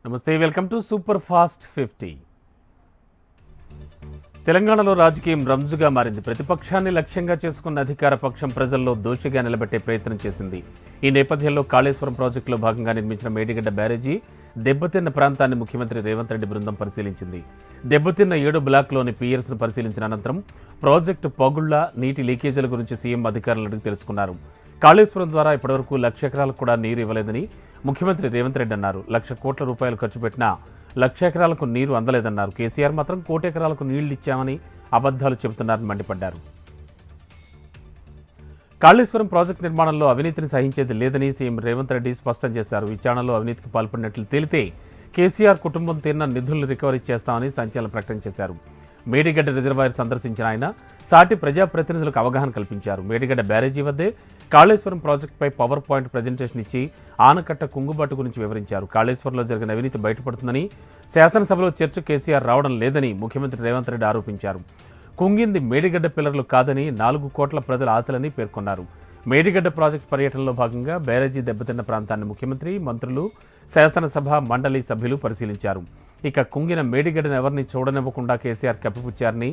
నమస్తే, welcome to super fast 50. తెలంగాణలో రాజకీయం రంజుగా మారింది. ప్రతిపక్షాన్ని లక్ష్యంగా చేసుకున్న అధికార పక్షం ప్రజల్లో దోషిగా నిలబెట్టే ప్రయత్నం చేసింది. ఈ నేపథ్యంలో కాళేశ్వరం ప్రాజెక్టులో భాగంగా నిర్మించిన మేడిగడ్డ బ్యారేజీ దెబ్బతిన్న ప్రాంతాన్ని ముఖ్యమంత్రి రేవంత్ రెడ్డి బృందం పరిశీలించింది. దెబ్బతిన్న 7 బ్లాక్లోని పియర్స్ను పరిశీలించిన అనంతరం ప్రాజెక్టు పగుళ్ల నీటి లీకేజీల గురించి సీఎం అధికారులను అడిగి తెలుసుకున్నారు. కాళేశ్వరం ద్వారా ఇప్పటివరకు 1,00,000 ఎకరాలకు కూడా నీరు ఇవ్వలేదని ముఖ్యమంత్రి రేవంత్ రెడ్డి అన్నారు. 1,00,000 కోట్ల రూపాయలు ఖర్చు పెట్టినా 1,00,000 ఎకరాలకు నీరు అందలేదన్నారు. కేసీఆర్ మాత్రం 1,00,000 ఎకరాలకు నీళ్లు ఇచ్చామని అబద్ధాలు చెబుతున్నారని మండిపడ్డారు. కాళేశ్వరం ప్రాజెక్టు నిర్మాణంలో అవినీతిని సహించేది లేదని సీఎం రేవంత్ రెడ్డి స్పష్టం చేశారు. విచారణలో అవినీతికి పాల్పడినట్లు తేలితే కేసీఆర్ కుటుంబం తీరిన నిధులను రికవరీ చేస్తామని సంచలన ప్రకటన చేశారు. మేడిగడ్డ రిజర్వాయర్ సందర్శించిన ఆయన సాటి ప్రజాప్రతినిధులకు అవగాహన కల్పించారు. మేడిగడ్డ బ్యారేజీ వద్దే కాళేశ్వరం ప్రాజెక్టుపై పవర్ పాయింట్ ప్రజెంటేషన్ ఇచ్చి ఆనకట్ట కుంగుబాటు గురించి వివరించారు. కాళేశ్వరంలో జరిగిన అవినీతి బయటపడుతుందని శాసనసభలో చర్చ కేసీఆర్ రావడం లేదని ముఖ్యమంత్రి రేవంత్ రెడ్డి ఆరోపించారు. కుంగింది మేడిగడ్డ పిల్లర్లు కాదని 4 కోట్ల ప్రజల ఆశలని పేర్కొన్నారు. మేడిగడ్డ ప్రాజెక్టు పర్యటనలో భాగంగా బ్యారేజీ దెబ్బతిన్న ప్రాంతాన్ని ముఖ్యమంత్రి, మంత్రులు, శాసనసభ మండలి సభ్యులు పరిశీలించారు. ఇక కుంగిన మేడిగడ్డను ఎవరిని చూడనివ్వకుండా కేసీఆర్ కప్పిపుచ్చారని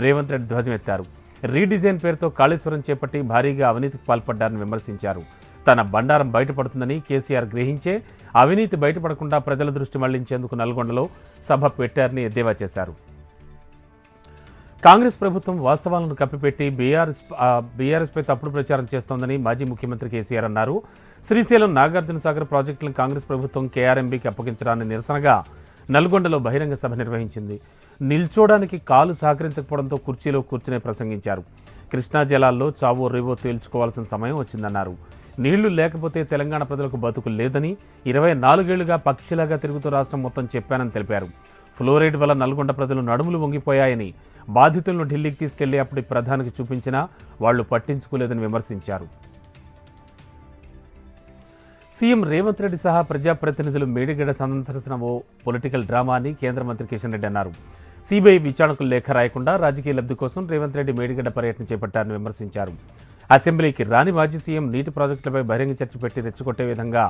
రేవంత్ రెడ్డి ధ్వజమెత్తారు. రీడిజైన్ పేరుతో కాళేశ్వరం చేపట్టి భారీగా అవినీతికి పాల్పడ్డారని విమర్శించారు. తన బండారం బయటపడుతుందని కేసీఆర్ గ్రహించే అవినీతి బయటపడకుండా ప్రజల దృష్టి మళ్లించేందుకు నల్గొండలో సభ పెట్టారని ఎద్దేవా చేశారు. కాంగ్రెస్ ప్రభుత్వం వాస్తవాలను కప్పిపెట్టి బీఆర్ఎస్పై తప్పుడు ప్రచారం చేస్తోందని మాజీ ముఖ్యమంత్రి కేసీఆర్ అన్నారు. శ్రీశైలం, నాగార్జున సాగర్ ప్రాజెక్టులను కాంగ్రెస్ ప్రభుత్వం కేఆర్ఎంబీకి అప్పగించడాన్ని నిరసనగా నల్గొండలో బహిరంగ సభ నిర్వహించింది. నిల్చోడానికి కాలు సహకరించకపోవడంతో కుర్చీలో కూర్చునే ప్రసంగించారు. కృష్ణా జలాల్లో చావో రేవో తేల్చుకోవాల్సిన సమయం వచ్చిందన్నారు. నీళ్లు లేకపోతే తెలంగాణ ప్రజలకు బతుకు లేదని 24 ఏళ్లుగా పక్షిలాగా తిరుగుతూ రాష్ట్రం మొత్తం చెప్పానని తెలిపారు. ఫ్లోరైడ్ వల్ల నల్గొండ ప్రజలు నడుములు వంగిపోయాయని, బాధితులను ఢిల్లీకి తీసుకెళ్లి అప్పటి ప్రధానికి చూపించినా వాళ్లు పట్టించుకోలేదని విమర్శించారు. సీఎం రేవంత్ రెడ్డి సహా ప్రజాప్రతినిధులు మేడిగడ్డ సందర్శన ఓ పొలిటికల్ డ్రామా అని కేంద్ర మంత్రి కిషన్ రెడ్డి అన్నారు. సీబీఐ విచారణకు లేఖ రాయకుండా రాజకీయ లబ్ధి కోసం రేవంత్ రెడ్డి మేడిగడ్డ పర్యటన చేపట్టారని విమర్శించారు. అసెంబ్లీకి రాని మాజీ సీఎం నీటి ప్రాజెక్టులపై బహిరంగ చర్చ పెట్టి రెచ్చగొట్టే విధంగా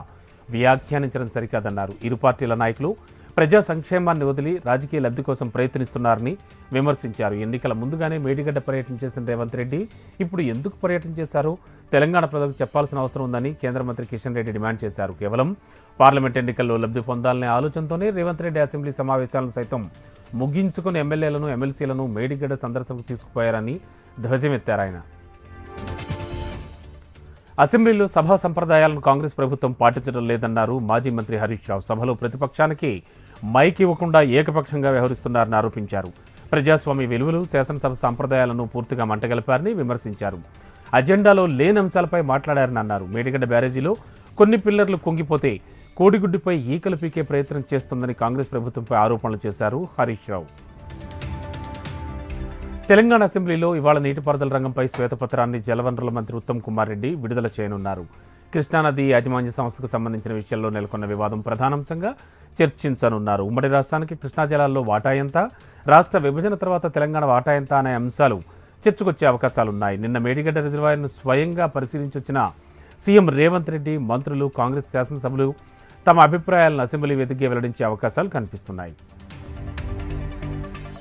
వ్యాఖ్యానించడం సరికాదన్నారు. ఇరు పార్టీల నాయకులు ప్రజా సంక్షేమాన్ని వదిలి రాజకీయ లబ్ధి కోసం ప్రయత్నిస్తున్నారని విమర్శించారు. ఎన్నికల ముందుగానే మేడిగడ్డ పర్యటన చేసిన రేవంత్ రెడ్డి ఇప్పుడు ఎందుకు పర్యటన చేశారో తెలంగాణ ప్రజలకు చెప్పాల్సిన అవసరం ఉందని కేంద్ర మంత్రి కిషన్ రెడ్డి డిమాండ్ చేశారు. కేవలం పార్లమెంట్ ఎన్నికల్లో లబ్ధి పొందాలనే ఆలోచనతోనే రేవంత్ రెడ్డి అసెంబ్లీ సమావేశాలను సైతం ముగించుకుని ఎమ్మెల్యేలను, ఎమ్మెల్సీలను మేడిగడ్డ సందర్శనకు తీసుకుపోయారని ధ్వజమెత్తారు ఆయన. అసెంబ్లీలో సభా సంప్రదాయాలను కాంగ్రెస్ ప్రభుత్వం పాటించడం లేదన్నారు మాజీ మంత్రి హరీష్ రావు. సభలో ప్రతిపక్షానికి మైక్ ఇవ్వకుండా ఏకపక్షంగా వ్యవహరిస్తున్నారని ఆరోపించారు. ప్రజాస్వామ్య విలువలు, శాసనసభ సంప్రదాయాలను పూర్తిగా మంటగలిపారని విమర్శించారు. అజెండాలో లేని అంశాలపై మాట్లాడారని అన్నారు. మేడిగడ్డ బ్యారేజీలో కొన్ని పిల్లర్లు కుంగిపోతే కోడిగుడ్డుపై ఈకలు పీకే ప్రయత్నం చేస్తుందని కాంగ్రెస్ ప్రభుత్వంపై ఆరోపణలు చేశారు హరీష్ రావు. తెలంగాణ అసెంబ్లీలో ఇవాళ నీటిపారుదల రంగంపై శ్వేతపత్రాన్ని జలవనరుల మంత్రి ఉత్తమ్ కుమార్ రెడ్డి విడుదల చేయనున్నారు. కృష్ణానది యాజమాన్య సంస్థకు సంబంధించిన విషయాల్లో నెలకొన్న వివాదం ప్రధానాంశంగా చర్చించనున్నారు. ఉమ్మడి రాష్ట్రానికి కృష్ణా జలాల్లో వాటా ఎంత, రాష్ట్ర విభజన తర్వాత తెలంగాణ వాటా ఎంత అనే అంశాలు చర్చకొచ్చే అవకాశాలున్నాయి. నిన్న మేడిగడ్డ రిజర్వాయర్ను స్వయంగా పరిశీలించొచ్చిన సీఎం రేవంత్ రెడ్డి, మంత్రులు, కాంగ్రెస్ శాసనసభ్యులు తమ అభిప్రాయాలను అసెంబ్లీ వేదికగా వెల్లడించే అవకాశాలు కనిపిస్తున్నాయి.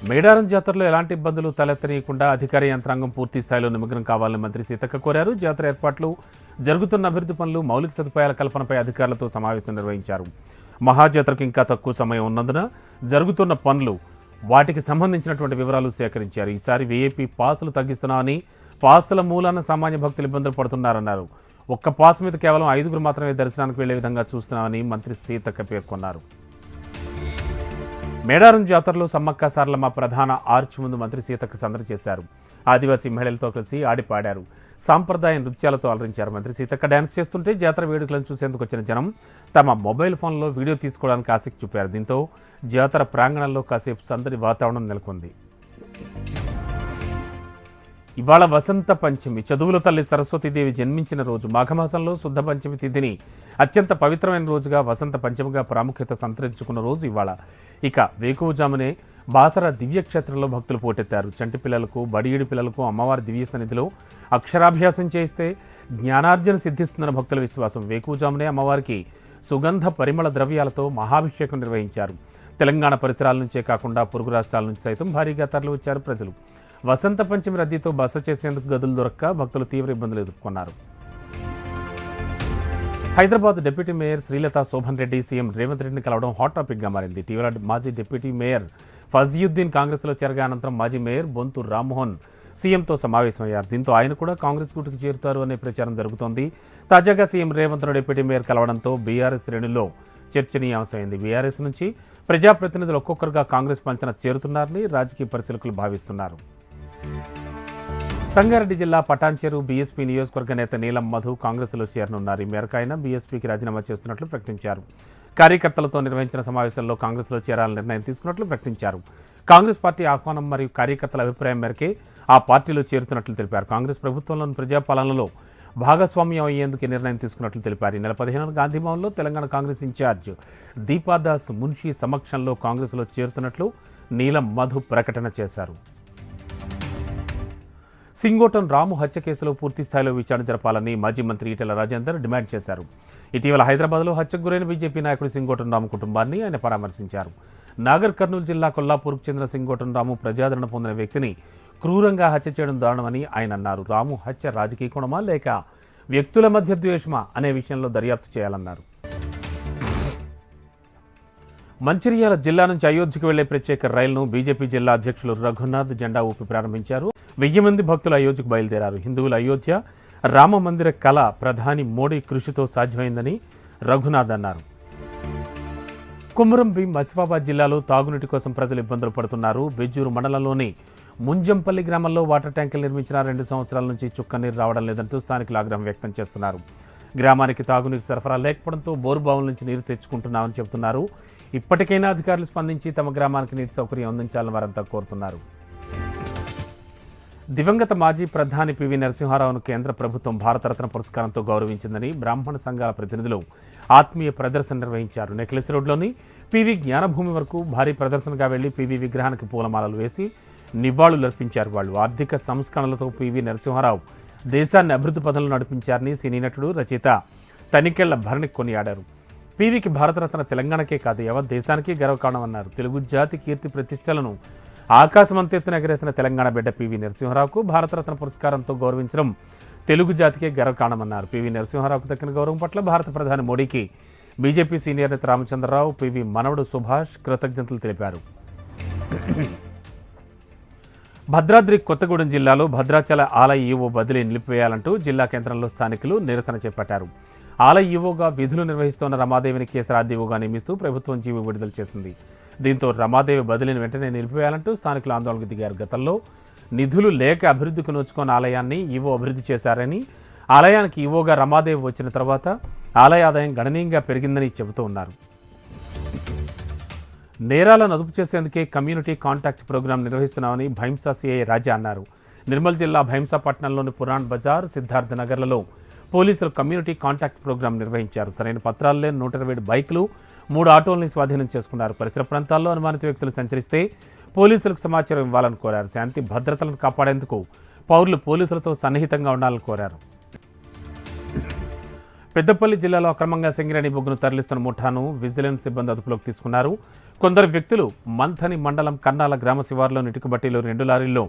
మేడారం జాతరలో ఎలాంటి ఇబ్బందులు తలెత్తనీయకుండా అధికార యంత్రాంగం పూర్తి స్థాయిలో నిమగ్నం కావాలని మంత్రి సీతక్క కోరారు. జాతర ఏర్పాట్లు, జరుగుతున్న అభివృద్ధి పనులు, మౌలిక సదుపాయాల కల్పనపై అధికారులతో సమావేశం నిర్వహించారు. మహాజాతరకు ఇంకా తక్కువ సమయం ఉన్నందున జరుగుతున్న పనులు, వాటికి సంబంధించినటువంటి వివరాలు సేకరించారు. ఈసారి వీఐపీ పాసులు తగ్గిస్తున్నామని, పాసుల మూలాన సామాన్య భక్తులు ఇబ్బందులు పడుతున్నారన్నారు. ఒక్క పాస్ మీద కేవలం 5గురు మాత్రమే దర్శనానికి వెళ్లే విధంగా చూస్తున్నామని మంత్రి సీతక్క పేర్కొన్నారు. మేడారం జాతరలో సమ్మక్క సారలమ్మ ప్రధాన ఆర్చ్ ముందు మంత్రి సీతక్క సందడి చేశారు. ఆదివాసీ మహిళలతో కలిసి ఆడిపాడారు. సాంప్రదాయ నృత్యాలతో అలరించారు. మంత్రి సీతక్క డ్యాన్స్ చేస్తుంటే జాతర వేడుకలను చూసేందుకు వచ్చిన జనం తమ మొబైల్ ఫోన్లో వీడియో తీసుకోవడానికి ఆసక్తి చూపారు. దీంతో జాతర ప్రాంగణంలో కాసేపు సందడి వాతావరణం నెలకొంది. ఇవాళ వసంత పంచమి, చదువుల తల్లి సరస్వతీదేవి జన్మించిన రోజు. మాఘమాసంలో శుద్ధ పంచమి తిథిని అత్యంత పవిత్రమైన రోజుగా, వసంత పంచమిగా ప్రాముఖ్యత సంతరించుకున్న రోజు ఇవాళ. ఇక వేకువజామునే బాసర దివ్యక్షేత్రంలో భక్తులు పోటెత్తారు. చంటి పిల్లలకు, బడియుడి పిల్లలకు అమ్మవారి దివ్య సన్నిధిలో అక్షరాభ్యాసం చేస్తే జ్ఞానార్జన సిద్ధిస్తుందన్న భక్తుల విశ్వాసం. వేకువజామునే అమ్మవారికి సుగంధ పరిమళ ద్రవ్యాలతో మహాభిషేకం నిర్వహించారు. తెలంగాణ పరిసరాల నుంచే కాకుండా పొరుగు రాష్ట్రాల నుంచి సైతం భారీగా తరలివచ్చారు ప్రజలు. వసంత పంచమి రద్దీతో బస చేసేందుకు గదులు దొరక్క భక్తులు తీవ్ర ఇబ్బందులు ఎదుర్కొన్నారు. Hyderabad deputy mayor Srilatha Shobhan Reddy CM Revanth రెడ్డిని కలవడం హాట్ టాపిక్గా మారింది. ఇటీవల మాజీ డిప్యూటీ మేయర్ ఫజియుద్దీన్ కాంగ్రెస్లో చేరగా అనంతరం మాజీ మేయర్ బొంతు రామ్మోహన్ సీఎంతో సమావేశమయ్యారు. దీంతో ఆయన కూడా కాంగ్రెస్ గూటికి చేరుతారు అనే ప్రచారం జరుగుతోంది. తాజాగా సీఎం రేవంత్ను డిప్యూటీ మేయర్ కలవడంతో బీఆర్ఎస్ శ్రేణుల్లో చర్చనీయాంశమైంది. బీఆర్ఎస్ నుంచి ప్రజాప్రతినిధులు ఒక్కొక్కరుగా కాంగ్రెస్ పంచన చేరుతున్నారని రాజకీయ పరిశీలకులు భావిస్తున్నారు. సంగారెడ్డి జిల్లా పటాన్చెరు బీఎస్పీ నియోజకవర్గ నేత నీలం మధు కాంగ్రెస్లో చేరనున్నారు. ఈ మేరకు ఆయన బీఎస్పీకి రాజీనామా చేస్తున్నట్లు ప్రకటించారు. కార్యకర్తలతో నిర్వహించిన సమావేశంలో కాంగ్రెస్లో చేరాలని నిర్ణయం తీసుకున్నట్లు ప్రకటించారు. కాంగ్రెస్ పార్టీ ఆహ్వానం మరియు కార్యకర్తల అభిప్రాయం మేరకే ఆ పార్టీలో చేరుతున్నట్లు తెలిపారు. కాంగ్రెస్ ప్రభుత్వంలోని ప్రజాపాలనలో భాగస్వామ్యం అయ్యేందుకు నిర్ణయం తీసుకున్నట్లు తెలిపారు. ఈ నెల 15 గాంధీభవన్లో తెలంగాణ కాంగ్రెస్ ఇన్ఛార్జ్ దీపాదాస్ మున్షి సమక్షంలో కాంగ్రెస్లో చేరుతున్నట్లు నీలం మధు ప్రకటన చేశారు. సింగోటం రాము హత్య కేసులో పూర్తి స్థాయిలో విచారణ జరపాలని మాజీ మంత్రి ఈటెల రాజేందర్ డిమాండ్ చేశారు. ఇటీవల హైదరాబాద్లో హత్యకు గురైన బీజేపీ నాయకుడు సింగోటం రాము కుటుంబాన్ని ఆయన పరామర్శించారు. నాగర్ కర్నూలు జిల్లా కొల్లాపూర్కు చెందిన సింగోటం రాము ప్రజాదరణ పొందిన వ్యక్తిని క్రూరంగా హత్య చేయడం దారుణమని ఆయన అన్నారు. రాము హత్య రాజకీయ కోణమా లేక వ్యక్తుల మధ్య ద్వేషమా అనే విషయంలో దర్యాప్తు చేయాలన్నారు. మంచిర్యాల జిల్లా నుంచి అయోధ్యకు వెళ్లే ప్రత్యేక రైలును బీజేపీ జిల్లా అధ్యక్షులు రఘునాథ్ జెండా ఊపి ప్రారంభించారు. 1000 మంది భక్తులు అయోధ్యకు బయలుదేరారు. హిందువుల అయోధ్య రామ మందిర కళ ప్రధాని మోడీ కృషితో సాధ్యమైందని రఘునాథ్ అన్నారు. కుమ్రం భీం ఆసిఫాబాద్ జిల్లాలో తాగునీటి కోసం ప్రజలు ఇబ్బందులు పడుతున్నారు. బెజ్జూరు మండలంలోని ముంజంపల్లి గ్రామంలో వాటర్ ట్యాంకులు నిర్మించిన 2 సంవత్సరాల నుంచి చుక్కనీరు రావడం లేదంటూ స్థానికులు ఆగ్రహం వ్యక్తం చేస్తున్నారు. గ్రామానికి తాగునీరు సరఫరా లేకపోవడంతో బోరుబావుల నుంచి నీరు తెచ్చుకుంటున్నామని చెబుతున్నారు. ఇప్పటికైనా అధికారులు స్పందించి తమ గ్రామానికి నీటి సౌకర్యం అందించాలని వారంతా కోరుతున్నారు. దివంగత మాజీ ప్రధాని పివి నరసింహారావును కేంద్ర ప్రభుత్వం భారతరత్న పురస్కారంతో గౌరవించిందని బ్రాహ్మణ సంఘాల ప్రతినిధులు ఆత్మీయ ప్రదర్శన నిర్వహించారు. నెక్లెస్ రోడ్లోని పివి జ్ఞానభూమి వరకు భారీ ప్రదర్శనగా వెళ్లి పివి విగ్రహానికి పూలమాలలు వేసి నివాళులర్పించారు. వాళ్ళు ఆర్థిక సంస్కరణలతో పివి నరసింహారావు దేశాన్ని అభివృద్ధి పథంలో నడిపించారని సినీ నటుడు రచయిత తనికెళ్ల భరణి కొనియాడారు. పివికి భారతరత్న తెలంగాణకే కాదు యావత్ దేశానికి గర్వకారణమన్నారు. తెలుగు జాతి కీర్తి ప్రతిష్టలను ఆకాశమంతెత్తున ఎగరేసిన తెలంగాణ బిడ్డ పివి నరసింహారావుకు భారతరత్న పురస్కారంతో గౌరవించడం తెలుగు జాతికే గర్వకారణమన్నారు. పివి నరసింహారావుకు దక్కిన గౌరవం పట్ల భారత ప్రధాని మోడీకి బీజేపీ సీనియర్ నేత రామచంద్రరావు, పివి మనవడు సుభాష్ కృతజ్ఞతలు తెలిపారు. భద్రాద్రి కొత్తగూడెం జిల్లాలో భద్రాచల ఆలయ ఈవో బదిలీ నిలిపివేయాలంటూ జిల్లా కేంద్రంలో స్థానికులు నిరసన చేపట్టారు. ఆలయ ఈవోగా విధులు నిర్వహిస్తున్న రమాదేవిని కేసరాద్ది ఈవోగా నియమిస్తూ ప్రభుత్వం జీవో విడుదల చేసింది. దీంతో రమాదేవి బదిలీని వెంటనే నిలిపివేయాలంటూ స్థానికులు ఆందోళనకు దిగారు. గతంలో నిధులు లేక అభివృద్ధికి నోచుకున్న ఆలయాన్ని ఈవో అభివృద్ధి చేశారని, ఆలయానికి ఈవోగా రమాదేవి వచ్చిన తర్వాత ఆలయ ఆదాయం గణనీయంగా పెరిగిందని చెబుతూ ఉన్నారు. నేరాలను అదుపు చేసేందుకే కమ్యూనిటీ కాంటాక్ట్ ప్రోగ్రాం నిర్వహిస్తున్నామని భైంసా సిఐ రాజా అన్నారు. నిర్మల్ జిల్లా భైంసా పట్టణంలోని పురాణ్ బజార్, సిద్ధార్థ నగర్లలో పోలీసులు కమ్యూనిటీ కాంటాక్ట్ ప్రోగ్రాం నిర్వహించారు. సరైన పత్రాలు లేని 127 బైకులు, 3 ఆటోల్ని స్వాధీనం చేసుకున్నారు. పరిసర ప్రాంతాల్లో అనుమానిత వ్యక్తులు సంచరిస్తే పోలీసులకు సమాచారం ఇవ్వాలని కోరారు. శాంతి భద్రతలను కాపాడేందుకు పౌరులు పోలీసులతో సన్నిహితంగా ఉండాలని కోరారు. పెద్దపల్లి జిల్లాలో అక్రమంగా సింగరేణి బొగ్గును తరలిస్తున్న ముఠాను విజిలెన్స్ సిబ్బంది అదుపులోకి తీసుకున్నారు. కొందరు వ్యక్తులు మంథని మండలం కన్నాల గ్రామ శివారులోని ఇటుక బట్టీలో 2 లారీల్లో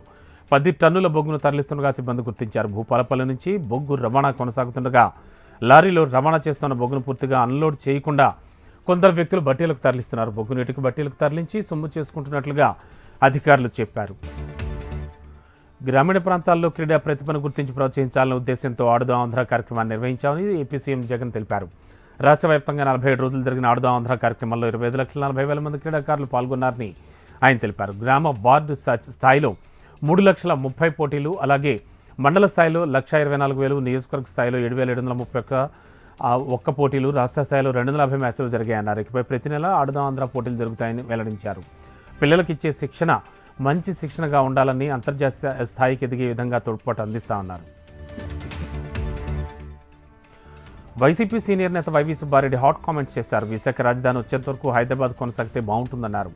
10 టన్నుల బొగ్గును తరలిస్తుండగా సిబ్బంది గుర్తించారు. భూపాలపల్లి నుంచి బొగ్గు రవాణా కొనసాగుతుండగా లారీలో రవాణా చేస్తున్న బొగ్గును పూర్తిగా అన్లోడ్ చేయకుండా కొందరు వ్యక్తులు బట్టీలకు తరలిస్తున్నారు. బొగ్గును ఇటుక బట్టీలకు తరలించి సొమ్ము చేసుకుంటున్నట్లుగా అధికారులు చెప్పారు. గ్రామీణ ప్రాంతాల్లో క్రీడా ప్రతిభను గుర్తించి ప్రోత్సహించాలనే ఉద్దేశంతో ఆడుదాం ఆంధ్ర కార్యక్రమాన్ని నిర్వహించామని ఏపీ సీఎం జగన్ తెలిపారు. రాష్ట్ర వ్యాప్తంగా 47 రోజులు జరిగిన ఆడుదాం ఆంధ్ర కార్యక్రమంలో 25,40,000 మంది క్రీడాకారులు పాల్గొన్నారని ఆయన తెలిపారు. గ్రామ వార్డు స్థాయిలో 3,30,000 పోటీలు, అలాగే మండల స్థాయిలో 1,24,000, నియోజకవర్గ స్థాయిలో 7,731 పోటీలు, రాష్ట్ర స్థాయిలో 250 మ్యాచ్లు జరిగాయన్నారు. ఇకపై ప్రతి నెల ఆడుదాం ఆంధ్ర పోటీలు జరుగుతాయని వెల్లడించారు. పిల్లలకు ఇచ్చే శిక్షణ మంచి శిక్షణగా ఉండాలని, అంతర్జాతీయ స్థాయికి ఎదిగే విధంగా తోడ్పాటు అందిస్తామన్నారు. వైసీపీ సీనియర్ నేత వైవి సుబ్బారెడ్డి హాట్ కామెంట్స్ చేశారు. విశాఖ రాజధాని వచ్చేంత వరకు హైదరాబాద్ కొనసాగితే బాగుంటుందన్నారు.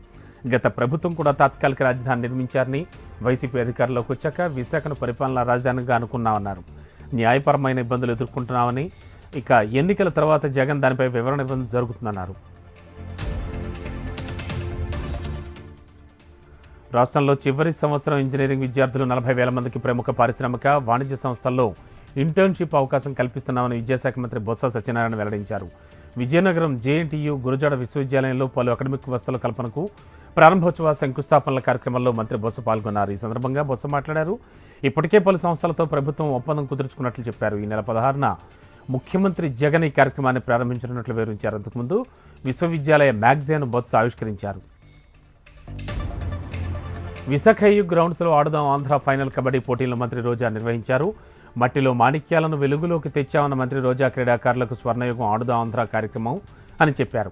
గత ప్రభుత్వం కూడా తాత్కాలిక రాజధాని నిర్మించారని, వైసీపీ అధికారంలోకి వచ్చాక విశాఖను పరిపాలనా రాజధానిగా అనుకున్నామన్నారు. న్యాయపరమైన ఇబ్బందులు ఎదుర్కొంటున్నామని, ఇక ఎన్నికల తర్వాత జగన్ దానిపై వివరణ ఇవ్వడం జరుగుతుందన్నారు. రాష్ట్రంలో చివరి సంవత్సరం ఇంజనీరింగ్ విద్యార్థులు 40,000 మందికి ప్రముఖ పారిశ్రామిక వాణిజ్య సంస్థల్లో ఇంటర్న్షిప్ అవకాశం కల్పిస్తున్నామని విద్యాశాఖ మంత్రి బొత్స సత్యనారాయణ వెల్లడించారు. విజయనగరం జేఎన్టీయూ గురజాడ విశ్వవిద్యాలయంలో పలు అకాడమిక్ వసతుల కల్పనకు ప్రారంభోత్సవ శంకుస్థాపనల కార్యక్రమంలో మంత్రి బొత్స పాల్గొన్నారు. ఈ సందర్భంగా బొత్స మాట్లాడారు. ఇప్పటికే పలు సంస్థలతో ప్రభుత్వం ఒప్పందం కుదుర్చుకున్నట్లు చెప్పారు. ఈ నెల 16న ముఖ్యమంత్రి జగన్ ఈ కార్యక్రమాన్ని ప్రారంభించనున్నట్లు వివరించారు. అంతకుముందు విశ్వవిద్యాలయ మ్యాగజైన్ బొత్స ఆవిష్కరించారు. విశాఖ గ్రౌండ్స్లో ఆడుదాం ఆంధ్ర ఫైనల్ కబడ్డీ పోటీలను మంత్రి రోజా నిర్వహించారు. మట్టిలో మాణిక్యాలను వెలుగులోకి తెచ్చామన్న మంత్రి రోజా క్రీడాకారులకు స్వర్ణయుగం ఆడుదాం ఆంధ్ర కార్యక్రమం అని చెప్పారు.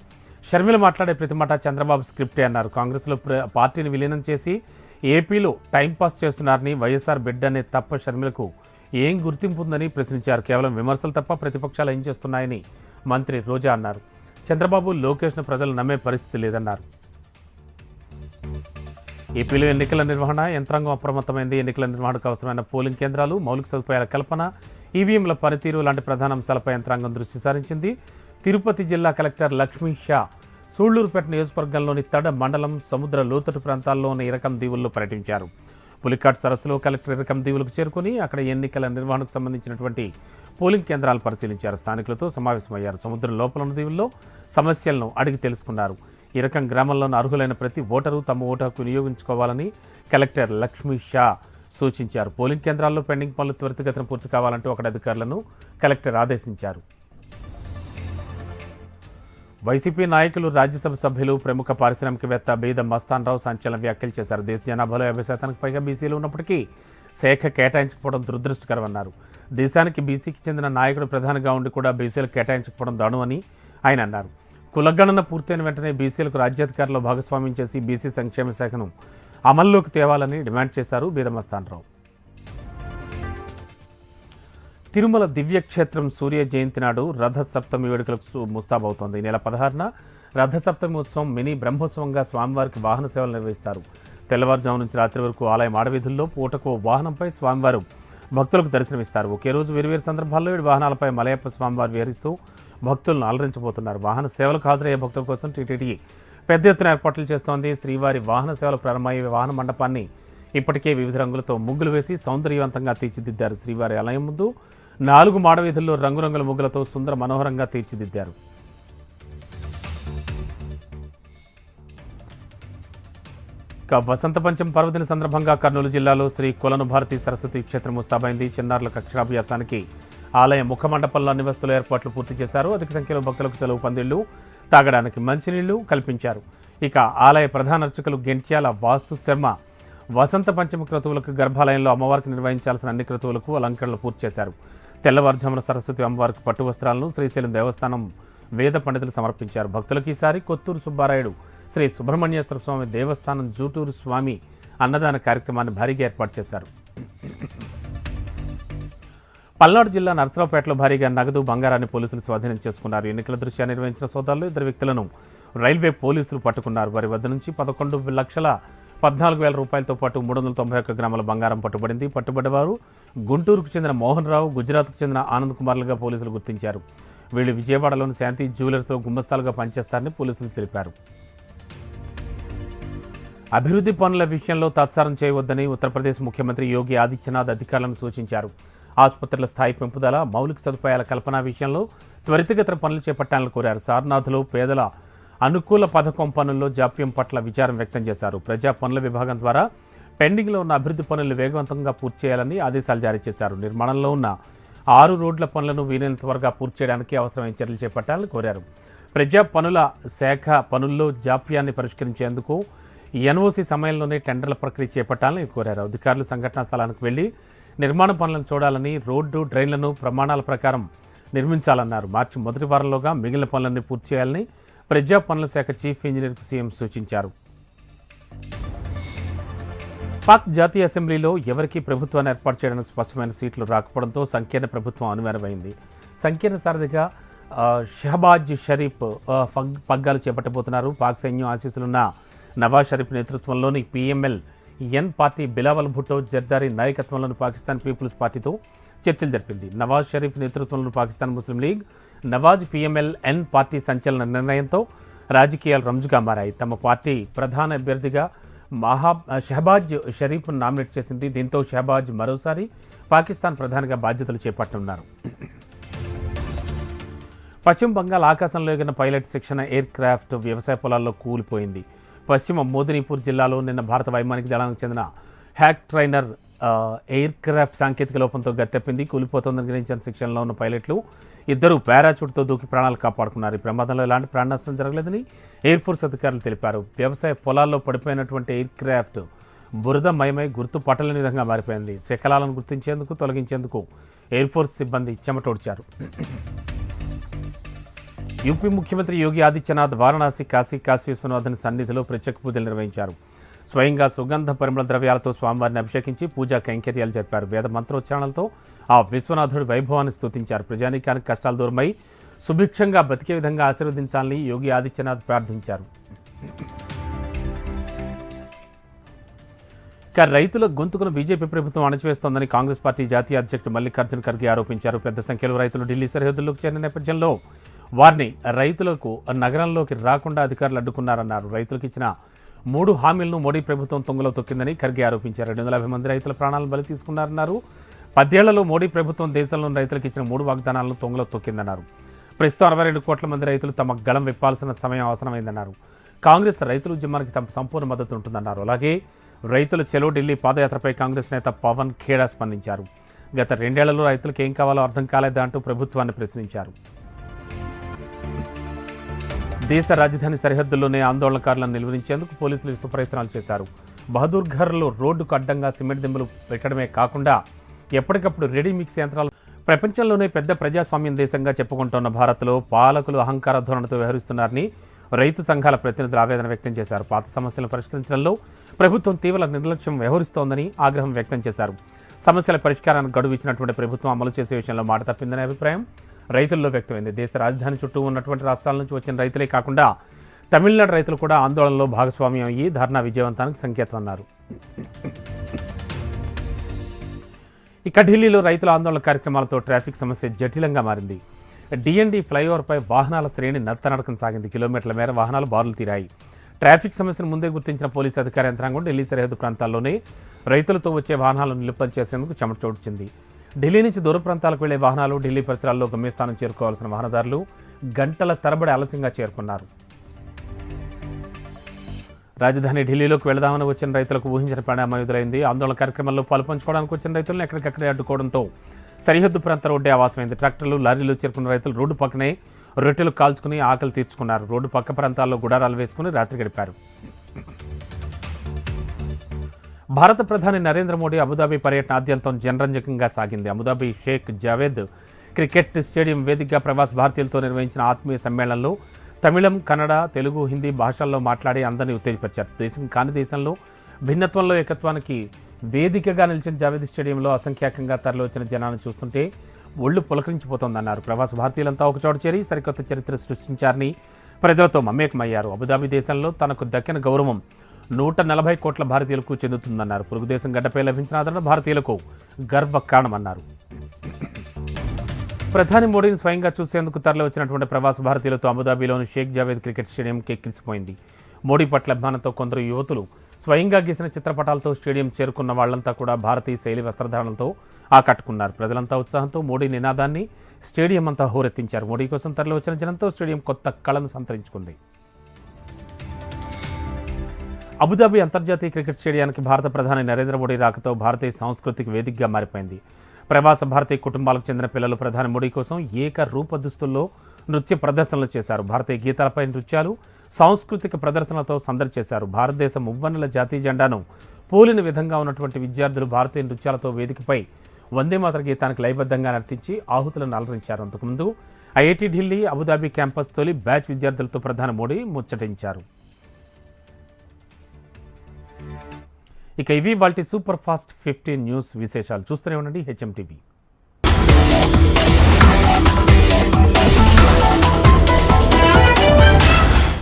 షర్మిల మాట్లాడే ప్రతి మాట చంద్రబాబు స్క్రిప్టే అన్నారు. కాంగ్రెస్లో పార్టీని విలీనం చేసి ఏపీలో టైంపాస్ చేస్తున్నారని, వైఎస్ఆర్ బిడ్డ అనే తప్ప షర్మిలకు ఏం గుర్తింపు ఉందని ప్రశ్నించారు. కేవలం విమర్శలు తప్ప ప్రతిపక్షాలు ఏం చేస్తున్నాయని మంత్రి రోజా అన్నారు. చంద్రబాబు లోకేష్ను ప్రజలు నమ్మే పరిస్థితి లేదన్నారు. ఏపీలో ఎన్నికల నిర్వహణ యంత్రాంగం అప్రమత్తమైంది. ఎన్నికల నిర్వహణకు అవసరమైన పోలింగ్ కేంద్రాలు, మౌలిక సదుపాయాల కల్పన, ఈవీఎంల పనితీరు లాంటి ప్రధాన అంశాలపై యంత్రాంగం దృష్టి సారించింది. తిరుపతి జిల్లా కలెక్టర్ లక్ష్మీ షా సూళ్లూరుపేట నియోజకవర్గంలోని తడ మండలం సముద్ర లోతట్టు ప్రాంతాల్లోని ఇరకం దీవుల్లో పర్యటించారు. పులికాట్ సరస్సులో కలెక్టర్ ఇరకం దీవులకు చేరుకుని అక్కడ ఎన్నికల నిర్వహణకు సంబంధించినటువంటి పోలింగ్ కేంద్రాలు పరిశీలించారు. స్థానికులతో సమావేశమయ్యారు. సముద్రం లోపల ఉన్న దీవుల్లో సమస్యలను అడిగి తెలుసుకున్నారు. ఈ రకం గ్రామంలోని అర్హులైన ప్రతి ఓటరు తమ ఓటు హక్కు వినియోగించుకోవాలని కలెక్టర్ లక్ష్మీ షా సూచించారు. పోలింగ్ కేంద్రాల్లో పెండింగ్ పనులు త్వరితగతిన పూర్తి కావాలంటూ అక్కడ అధికారులను కలెక్టర్ ఆదేశించారు. వైసీపీ నాయకులు, రాజ్యసభ సభ్యులు, ప్రముఖ పారిశ్రామికవేత్త బీద మస్తాన్ రావు సంచలన వ్యాఖ్యలు చేశారు. దేశ జనాభాలో 50% పైగా బీసీలు ఉన్నప్పటికీ శాఖ కేటాయించకపోవడం దురదృష్టకరమన్నారు. దేశానికి బీసీకి చెందిన నాయకుడు ప్రధానిగా ఉండి కూడా బీసీలకు కేటాయించకపోవడం దారుణమని ఆయన అన్నారు. కులగణన పూర్తయిన వెంటనే బీసీలకు రాజ్యాధికారంలో భాగస్వామ్యం చేసి బీసీ సంక్షేమ శాఖను అమల్లోకి తేవాలని డిమాండ్ చేశారు బీద మస్తాన్ రావు. తిరుమల దివ్యక్షేత్రం సూర్య జయంతి నాడు రథ సప్తమి వేడుకలకు ముస్తాబవుతోంది. ఈ నెల 16న రథ సప్తమి ఉత్సవం మినీ బ్రహ్మోత్సవంగా స్వామివారికి వాహన సేవలు నిర్వహిస్తారు. తెల్లవారుజాము నుంచి రాత్రి వరకు ఆలయం ఆడవీధుల్లో పూటకు వాహనంపై స్వామివారు భక్తులకు దర్శనమిస్తారు. ఒకే రోజు వేరువేరు సందర్భాల్లో 7 వాహనాలపై మలయప్ప స్వామివారు విహరిస్తూ భక్తులను అలరించబోతున్నారు. వాహన సేవలకు హాజరయ్యే భక్తుల కోసం టీటీడీ పెద్ద ఎత్తున ఏర్పాట్లు చేస్తోంది. శ్రీవారి వాహన సేవలు ప్రారంభమయ్యే వాహన మండపాన్ని ఇప్పటికే వివిధ రంగులతో ముగ్గులు వేసి సౌందర్యవంతంగా తీర్చిదిద్దారు. శ్రీవారి ఆలయం ముందు 4 మాడవీధుల్లో రంగురంగుల ముగ్గులతో సుందర మనోహరంగా తీర్చిదిద్దారు. వసంత పంచమి పర్వదిన సందర్భంగా కర్నూలు జిల్లాలో శ్రీ కొలను భారతీ సరస్వతి క్షేత్రం ముస్తాబైంది. చిన్నారుల అక్షరాభ్యాసానికి ఆలయ ముఖ మండపంలో అన్ని వస్తువుల ఏర్పాట్లు పూర్తి చేశారు. అధిక సంఖ్యలో భక్తులకు సెలవు పందిళ్లు, తాగడానికి మంచినీళ్లు కల్పించారు. ఇక ఆలయ ప్రధాన అర్చకులు గెంట్యాల వాస్తు శర్మ వసంత పంచమి క్రతువులకు గర్భాలయంలో అమ్మవారికి నిర్వహించాల్సిన అన్ని క్రతువులకు అలంకరణలు పూర్తి చేశారు. తెల్లవారుజామున సరస్వతి అమ్మవారికి పట్టు వస్త్రాలను శ్రీశైలం దేవస్థానం వేద పండితులు సమర్పించారు. భక్తులకు ఈసారి కొత్తూరు సుబ్బారాయుడు శ్రీ సుబ్రహ్మణ్యేశ్వర స్వామి దేవస్థానం జూటూరు స్వామి అన్నదాన కార్యక్రమాన్ని భారీగా ఏర్పాటు చేశారు. పల్నాడు జిల్లా నర్సరావుపేటలో భారీగా నగదు, బంగారాన్ని పోలీసులు స్వాధీనం చేసుకున్నారు. ఎన్నికల దృష్ట్యా నిర్వహించిన సోదాల్లో 2 వ్యక్తులను రైల్వే పోలీసులు పట్టుకున్నారు. వారి వద్ద నుంచి 11,14,000 రూపాయలతో పాటు 391 గ్రాముల బంగారం పట్టుబడింది. పట్టుబడ్డవారు గుంటూరుకు చెందిన మోహన్ రావు, గుజరాత్కు చెందిన ఆనంద్ కుమార్లుగా పోలీసులు గుర్తించారు. వీళ్ళు విజయవాడలోని శాంతి జ్యువెలర్స్లో గుమ్మస్తాలుగా పనిచేస్తారని పోలీసులు తెలిపారు. అభివృద్ధి పనుల విషయంలో తాత్సారం చేయవద్దని ఉత్తరప్రదేశ్ ముఖ్యమంత్రి యోగి ఆదిత్యనాథ్ అధికారులను సూచించారు. ఆసుపత్రుల స్థాయి పెంపుదల, మౌలిక సదుపాయాల కల్పన విషయంలో త్వరితగతిన పనులు చేపట్టాలని కోరారు. సారనాథ్లో పేదల అనుకూల పథకం పనుల్లో జాప్యం పట్ల విచారం వ్యక్తం చేశారు. ప్రజా పనుల విభాగం ద్వారా పెండింగ్లో ఉన్న అభివృద్ధి పనులు వేగవంతంగా పూర్తి చేయాలని ఆదేశాలు జారీ చేశారు. నిర్మాణంలో ఉన్న 6 రోడ్ల పనులను వీలైనంత త్వరగా పూర్తి చేయడానికి అవసరమైన చర్యలు చేపట్టాలని కోరారు. ప్రజా పనుల శాఖ పనుల్లో జాప్యాన్ని పరిష్కరించేందుకు ఎన్ఓసీ సమయంలోనే టెండర్ల ప్రక్రియ చేపట్టాలని కోరారు. అధికారులు సంఘటనా స్థలానికి వెళ్లి నిర్మాణ పనులను చూడాలని, రోడ్డు, డ్రైన్లను ప్రమాణాల ప్రకారం నిర్మించాలన్నారు. మార్చి మొదటి వారంలోగా మిగిలిన పనులన్నీ పూర్తి చేయాలని ప్రజా పనుల శాఖ చీఫ్ ఇంజనీర్కు సీఎం సూచించారు. పాక్ జాతీయ అసెంబ్లీలో ఎవరికీ ప్రభుత్వాన్ని ఏర్పాటు చేయడానికి స్పష్టమైన సీట్లు రాకపోవడంతో సంకీర్ణ ప్రభుత్వం అనివార్యమైంది. సంకీర్ణ సారథిగా షహబాజ్ షరీఫ్ పగ్గాలు చేపట్టబోతున్నారు. పాక్ సైన్యం ఆశీస్సులున్న నవాజ్ షరీఫ్ నేతృత్వంలోని PML-N పార్టీ బిలావల్ భుట్టో జర్దారీ నాయకత్వంలోని పాకిస్తాన్ పీపుల్స్ పార్టీతో చర్చలు జరిపింది. నవాజ్ షరీఫ్ నేతృత్వంలో పాకిస్తాన్ ముస్లిం లీగ్, నవాజ్ PMLN పార్టీ సంచలన నిర్ణయంతో రాజకీయాలు రంజుగా మారాయి. తమ పార్టీ ప్రధాన అభ్యర్థిగా షహబాజ్ షరీఫ్ను నామినేట్ చేసింది. దీంతో షహబాజ్ మరోసారి పాకిస్తాన్ ప్రధానిగా బాధ్యతలు చేపట్టనున్నారు. పశ్చిమ బంగాల్ ఆకాశంలో ఎగిరిన పైలట్ శిక్షణ ఎయిర్ క్రాఫ్ట్ వ్యవసాయ పొలాల్లో కూలిపోయింది. పశ్చిమ మోదినీపూర్ జిల్లాలో నిన్న భారత వైమానిక దళానికి చెందిన హ్యాక్ ట్రైనర్ ఎయిర్ క్రాఫ్ట్ సాంకేతిక లోపంతో గత్తెప్పింది. కూలిపోతోందని గ్రహించిన శిక్షణలో ఉన్న పైలట్లు ఇద్దరు పారాచూట్తో దూకి ప్రాణాలు కాపాడుకున్నారు. ఈ ప్రమాదంలో ఎలాంటి ప్రాణ నష్టం జరగలేదని ఎయిర్ ఫోర్స్ అధికారులు తెలిపారు. వ్యవసాయ పొలాల్లో పడిపోయినటువంటి ఎయిర్ క్రాఫ్ట్ బురదమయమై గుర్తు పట్టలేని విధంగా మారిపోయింది. శకలాలను గుర్తించేందుకు, తొలగించేందుకు ఎయిర్ ఫోర్స్ సిబ్బంది చెమటోడ్చారు. యూపీ ముఖ్యమంత్రి యోగి ఆదిత్యనాథ్ వారణాసి కాశీ విశ్వనాథన్ సన్నిధిలో ప్రత్యేక పూజలు నిర్వహించారు. స్వయంగా సుగంధ పరిమళ ద్రవ్యాలతో స్వామివారిని అభిషేకించి పూజా కైంకర్యాలు జరిపారు. వేద మంత్రోచ్చారణలతో ఆ విశ్వనాథుడి వైభవాన్ని స్తుతించారు. ప్రజానీకానికి కష్టాలు దూరమై సుభిక్షంగా బతికే విధంగా ఆశీర్వదించాలని యోగి ఆదిత్యనాథ్ ప్రార్థించారు. ఇక రైతుల గొంతుకును బీజేపీ ప్రభుత్వం అణచివేస్తోందని కాంగ్రెస్ పార్టీ జాతీయ అధ్యక్షుడు మల్లికార్జున ఖర్గే ఆరోపించారు. పెద్ద సంఖ్యలో రైతులు ఢిల్లీ సరిహద్దుల్లోకి చేరిన నేపథ్యంలో వారిని రైతులకు నగరంలోకి రాకుండా అధికారులు అడ్డుకున్నారన్నారు. రైతులకు ఇచ్చిన 3 హామీలను మోడీ ప్రభుత్వం తొంగలో తొక్కిందని ఖర్గే ఆరోపించారు. 250 మంది రైతుల ప్రాణాలను బలి తీసుకున్నారన్నారు. 10 ఏళ్లలో మోడీ ప్రభుత్వం దేశంలోని రైతులకు ఇచ్చిన 3 వాగ్దానాలను తొంగలో తొక్కిందన్నారు. ప్రస్తుతం 62 కోట్ల మంది రైతులు తమ గళం విప్పాల్సిన సమయం అవసరమైందన్నారు. కాంగ్రెస్ రైతుల ఉద్యమానికి తమ సంపూర్ణ మద్దతు ఉంటుందన్నారు. అలాగే రైతుల చెలో ఢిల్లీ పాదయాత్రపై కాంగ్రెస్ నేత పవన్ ఖేడా స్పందించారు. గత 2 ఏళ్లలో రైతులకు ఏం కావాలో అర్థం కాలేదా అంటూ ప్రభుత్వాన్ని ప్రశ్నించారు. దేశ రాజధాని సరిహద్దుల్లోనే ఆందోళనకారులను నిలువరించేందుకు పోలీసులు విశ్వ ప్రయత్నాలు చేశారు. బహదూర్ఘర్లో రోడ్డుకు అడ్డంగా సిమెంట్ దిమ్మలు పెట్టడమే కాకుండా ఎప్పటికప్పుడు రెడీ మిక్స్ యంత్రాలు. ప్రపంచంలోనే పెద్ద ప్రజాస్వామ్యం దేశంగా చెప్పుకుంటున్న భారత్లో పాలకులు అహంకార ధోరణితో వ్యవహరిస్తున్నారని రైతు సంఘాల ప్రతినిధులు ఆవేదన వ్యక్తం చేశారు. పాత సమస్యలను పరిష్కరించడంలో ప్రభుత్వం తీవ్ర నిర్లక్ష్యం వ్యవహరిస్తోందని ఆగ్రహం వ్యక్తం చేశారు. సమస్యల పరిష్కారానికి గడువు ఇచ్చినటువంటి ప్రభుత్వం అమలు చేసే విషయంలో మాట తప్పిందనే అభిప్రాయం రైతుల్లో వ్యక్తమైంది. దేశ రాజధాని చుట్టూ ఉన్నటువంటి రాష్ట్రాల నుంచి వచ్చిన రైతులే కాకుండా తమిళనాడు రైతులు కూడా ఆందోళనలో భాగస్వామ్యం అయ్యి ధర్నా విజయవంతానికి సంకేతం అన్నారు. ఇక ఢిల్లీలో రైతుల ఆందోళన కార్యక్రమాలతో ట్రాఫిక్ సమస్య జటిలంగా మారింది. DND ఫ్లైఓవర్పై వాహనాల శ్రేణి నత్తనడకం సాగింది. కిలోమీటర్ల మేర వాహనాలు బారులు తీరాయి. ట్రాఫిక్ సమస్యను ముందే గుర్తించిన పోలీసు అధికార యంత్రాంగం ఢిల్లీ సరిహద్దు ప్రాంతాల్లోనే రైతులతో వచ్చే వాహనాలను నిలుపుదల చేసేందుకు చెమటోడ్చింది. ఢిల్లీ నుంచి దూర ప్రాంతాలకు వెళ్లే వాహనాలు, ఢిల్లీ పరిసరాల్లో గమ్యస్థానం చేరుకోవాల్సిన వాహనదారులు గంటల తరబడి ఆలస్యంగా చేరుకున్నారు. రాజధాని ఢిల్లీలోకి వెళదామని వచ్చిన రైతులకు ఊహించిన పరిణామం ఎదురైంది. ఆందోళన కార్యక్రమంలో పాల్పంచుకోవడానికి వచ్చిన రైతులను ఎక్కడికక్కడే అడ్డుకోవడంతో సరిహద్దు ప్రాంత రోడ్డే ఆవాసమైంది. ట్రాక్టర్లు, లారీలు చేరుకున్న రైతులు రోడ్డు పక్కనే రొట్టెలు కాల్చుకుని ఆకలి తీర్చుకున్నారు. రోడ్డు పక్క ప్రాంతాల్లో గుడారాలు వేసుకుని రాత్రి గడిపారు. భారత ప్రధాని నరేంద్ర మోడీ అబుదాబి పర్యటన ఆద్యంతం జనరంజకంగా సాగింది. Abu Dhabi Sheikh Zayed cricket stadium వేదికగా ప్రవాస భారతీయులతో నిర్వహించిన ఆత్మీయ సమ్మేళనంలో తమిళం, కన్నడ, తెలుగు, హిందీ భాషల్లో మాట్లాడి అందరినీ ఉత్తేజపరిచారు. దేశం కాని దేశంలో భిన్నత్వంలో ఏకత్వానికి వేదికగా నిలిచిన జావేద్ స్టేడియంలో అసంఖ్యాకంగా తరలివచ్చిన జనాన్ని చూస్తుంటే ఒళ్ళు పులకరించిపోతోందన్నారు. ప్రవాస భారతీయులంతా ఒకచోట చేరి సరికొత్త చరిత్ర సృష్టించారని ప్రజలతో మమేకమయ్యారు. అబుదాబి దేశంలో తనకు దక్కిన గౌరవం 140 కోట్ల భారతీయులకు చెందుతుందన్నారు. పొరుగు దేశం గడ్డపై లభించిన ఆదరణ భారతీయులకు గర్వకారణమన్నారు. ప్రధాని మోడీని స్వయంగా చూసేందుకు తరలి వచ్చినటువంటి ప్రవాస భారతీయులతో అబుదాబిలోని Sheikh Zayed cricket stadium కెక్కిసిపోయింది. Modi పట్ల అభిమానంతో కొందరు యువతులు స్వయంగా గీసిన చిత్రపటాలతో స్టేడియం చేరుకున్న వాళ్లంతా కూడా భారతీయ శైలి వస్త్రధారణలతో ఆకట్టుకున్నారు. ప్రజలంతా ఉత్సాహంతో మోడీ నినాదాన్ని స్టేడియం అంతా హోరెత్తించారు. మోడీ కోసం తరలి వచ్చిన జనంతో స్టేడియం కొత్త కళను సంతరించుకుంది. అబుదాబి అంతర్జాతీయ క్రికెట్ స్టేడియానికి భారత ప్రధాని నరేంద్ర మోడీ రాకతో భారతీయ సంస్కృతికి వేదికగా మారిపోయింది. ప్రవాస భారతీయ కుటుంబాలకు చెందిన పిల్లలు ప్రధాని మోడీ కోసం ఏకరూప దుస్తుల్లో నృత్య ప్రదర్శనలు చేశారు. భారతీయ గీతాలపై నృత్యాలు, సాంస్కృతిక ప్రదర్శనలతో సందడి చేశారు. భారతదేశం మువ్వన్నెల జాతీయ జెండాను పోలిన విధంగా ఉన్నటువంటి విద్యార్థులు భారతీయ నృత్యాలతో వేదికపై వందే మాతర గీతానికి లయబద్ధంగా నర్తించి ఆహుతులను అలరించారు. అంతకుముందు IIT ఢిల్లీ, అబుదాబి క్యాంపస్ తొలి బ్యాచ్ విద్యార్థులతో ప్రధాని మోడీ ముచ్చటించారు. ఇక ఇవి వాల్టి సూపర్ ఫాస్ట్ 15 న్యూస్ విశేషాలు. చూస్తూనే ఉండండి HM TV.